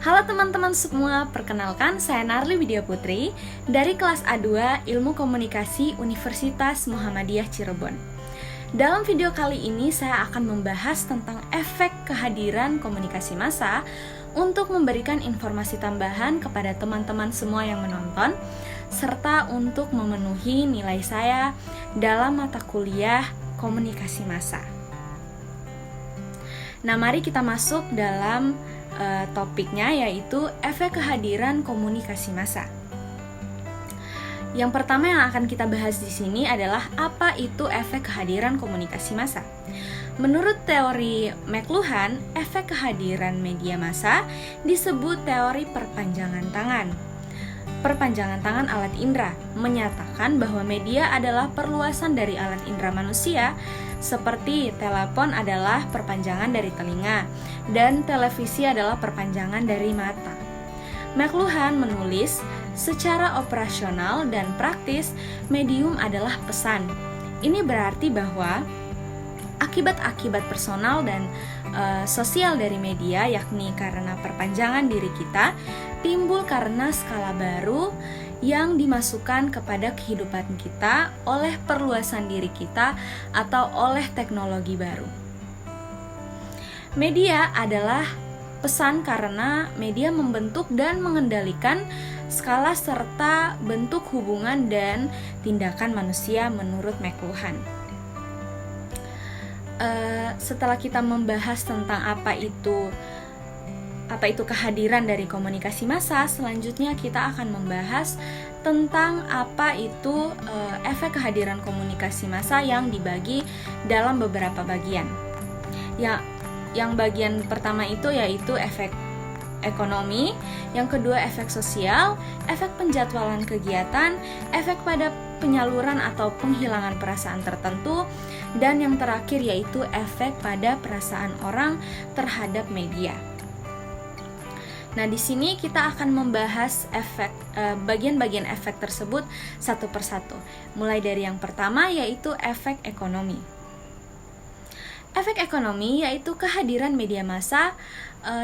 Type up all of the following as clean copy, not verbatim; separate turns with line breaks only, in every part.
Halo teman-teman semua, perkenalkan saya Narli Widya Putri dari kelas A2 Ilmu Komunikasi Universitas Muhammadiyah Cirebon. Dalam video kali ini saya akan membahas tentang efek kehadiran komunikasi massa untuk memberikan informasi tambahan kepada teman-teman semua yang menonton, serta untuk memenuhi nilai saya dalam mata kuliah komunikasi massa. Nah, mari kita masuk dalam topiknya, yaitu efek kehadiran komunikasi massa. Yang pertama yang akan kita bahas di sini adalah apa itu efek kehadiran komunikasi massa. Menurut teori McLuhan, efek kehadiran media massa disebut teori perpanjangan tangan. Perpanjangan tangan alat indera menyatakan bahwa media adalah perluasan dari alat indera manusia, seperti telepon adalah perpanjangan dari telinga dan televisi adalah perpanjangan dari mata. McLuhan menulis, secara operasional dan praktis, medium adalah pesan. Ini berarti bahwa akibat-akibat personal dan sosial dari media, yakni karena perpanjangan diri kita, timbul karena skala baru yang dimasukkan kepada kehidupan kita oleh perluasan diri kita atau oleh teknologi baru. Media adalah pesan karena media membentuk dan mengendalikan skala serta bentuk hubungan dan tindakan manusia menurut McLuhan. Setelah kita membahas tentang apa itu kehadiran dari komunikasi massa, selanjutnya kita akan membahas tentang apa itu efek kehadiran komunikasi massa yang dibagi dalam beberapa bagian. Yang bagian pertama itu yaitu efek ekonomi, yang kedua efek sosial, efek penjadwalan kegiatan, efek pada penyaluran atau penghilangan perasaan tertentu, dan yang terakhir yaitu efek pada perasaan orang terhadap media. Nah, di sini kita akan membahas bagian-bagian efek tersebut satu persatu. Mulai dari yang pertama yaitu efek ekonomi. Efek ekonomi yaitu kehadiran media massa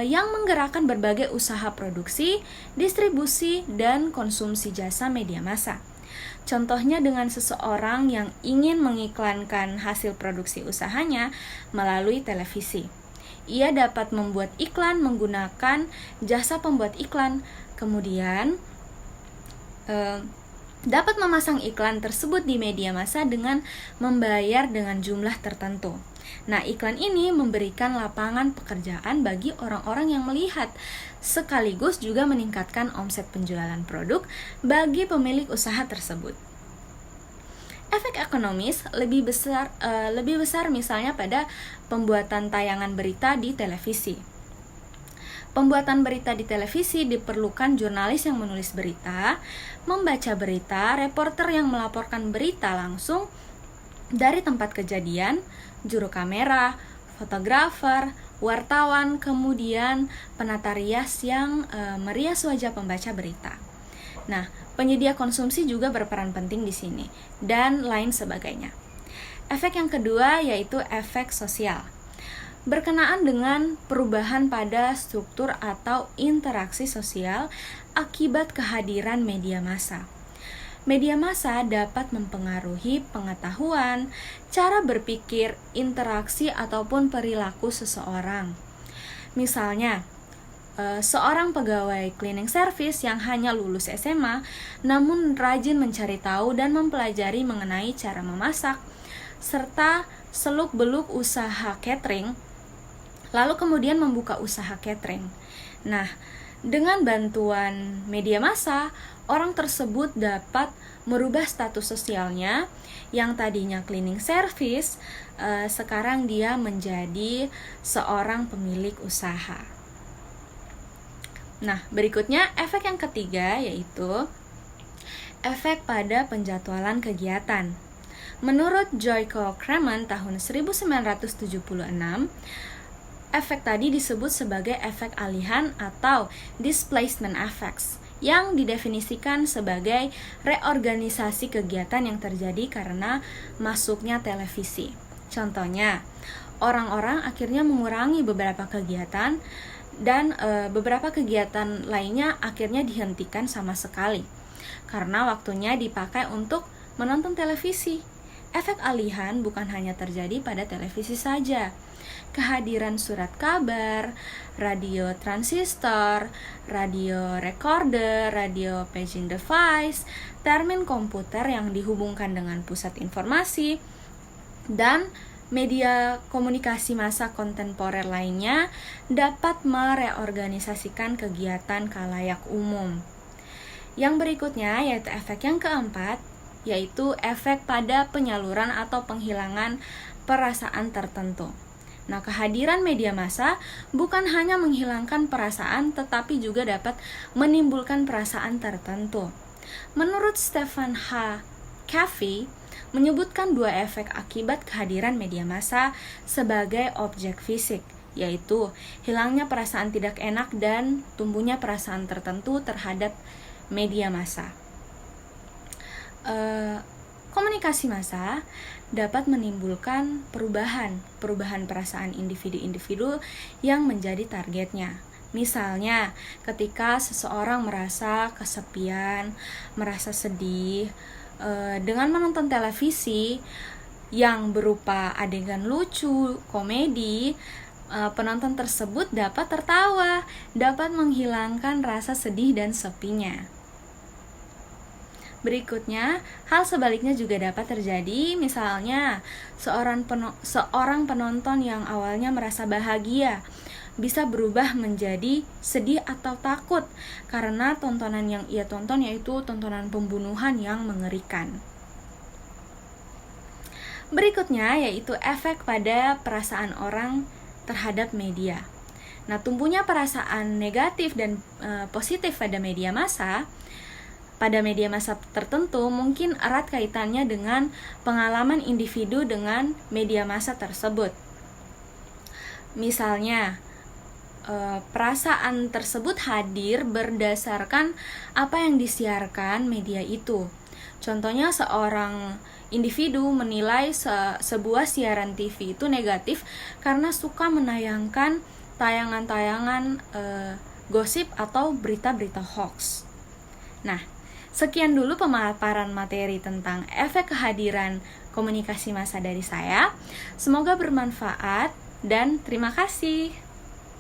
yang menggerakkan berbagai usaha produksi, distribusi, dan konsumsi jasa media massa. Contohnya dengan seseorang yang ingin mengiklankan hasil produksi usahanya melalui televisi. Ia dapat membuat iklan menggunakan jasa pembuat iklan, kemudian dapat memasang iklan tersebut di media massa dengan membayar dengan jumlah tertentu. Nah, iklan ini memberikan lapangan pekerjaan bagi orang-orang yang melihat, sekaligus juga meningkatkan omset penjualan produk bagi pemilik usaha tersebut. Efek ekonomis lebih besar misalnya pada pembuatan tayangan berita di televisi. Pembuatan berita di televisi diperlukan jurnalis yang menulis berita, membaca berita, reporter yang melaporkan berita langsung dari tempat kejadian, juru kamera, fotografer, wartawan, kemudian penata rias yang merias wajah pembaca berita. Nah, penyedia konsumsi juga berperan penting di sini, dan lain sebagainya. Efek yang kedua yaitu efek sosial. Berkenaan dengan perubahan pada struktur atau interaksi sosial akibat kehadiran media massa. Media massa dapat mempengaruhi pengetahuan, cara berpikir, interaksi, ataupun perilaku seseorang. Misalnya, seorang pegawai cleaning service yang hanya lulus SMA namun rajin mencari tahu dan mempelajari mengenai cara memasak serta seluk-beluk usaha catering, lalu kemudian membuka usaha catering. Nah, dengan bantuan media massa, orang tersebut dapat merubah status sosialnya yang tadinya cleaning service, sekarang dia menjadi seorang pemilik usaha. Nah, berikutnya efek yang ketiga yaitu efek pada penjadwalan kegiatan. Menurut Joyko Kremen tahun 1976, efek tadi disebut sebagai efek alihan atau displacement effects, yang didefinisikan sebagai reorganisasi kegiatan yang terjadi karena masuknya televisi. Contohnya, orang-orang akhirnya mengurangi beberapa kegiatan dan beberapa kegiatan lainnya akhirnya dihentikan sama sekali karena waktunya dipakai untuk menonton televisi. Efek alihan bukan hanya terjadi pada televisi saja. Kehadiran surat kabar, radio transistor, radio recorder, radio paging device, termin komputer yang dihubungkan dengan pusat informasi, dan media komunikasi massa kontemporer lainnya dapat mereorganisasikan kegiatan khalayak umum. Yang berikutnya yaitu efek yang keempat, yaitu efek pada penyaluran atau penghilangan perasaan tertentu. Nah, kehadiran media massa bukan hanya menghilangkan perasaan, tetapi juga dapat menimbulkan perasaan tertentu. Menurut Stephen H. Covey, menyebutkan dua efek akibat kehadiran media massa sebagai objek fisik, yaitu hilangnya perasaan tidak enak dan tumbuhnya perasaan tertentu terhadap media massa. Komunikasi massa dapat menimbulkan perubahan perasaan individu-individu yang menjadi targetnya. Misalnya, ketika seseorang merasa kesepian, merasa sedih, dengan menonton televisi yang berupa adegan lucu, komedi, penonton tersebut dapat tertawa, dapat menghilangkan rasa sedih dan sepinya. Berikutnya, hal sebaliknya juga dapat terjadi, misalnya seorang penonton yang awalnya merasa bahagia bisa berubah menjadi sedih atau takut karena tontonan yang ia tonton yaitu tontonan pembunuhan yang mengerikan. Berikutnya yaitu efek pada perasaan orang terhadap media. Nah, tumbuhnya perasaan negatif dan positif pada media massa tertentu mungkin erat kaitannya dengan pengalaman individu dengan media massa tersebut. Misalnya, perasaan tersebut hadir berdasarkan apa yang disiarkan media itu. Contohnya, seorang individu menilai sebuah siaran TV itu negatif karena suka menayangkan tayangan-tayangan gosip atau berita-berita hoax. Nah, sekian dulu pemaparan materi tentang efek kehadiran komunikasi massa dari saya. Semoga bermanfaat dan terima kasih.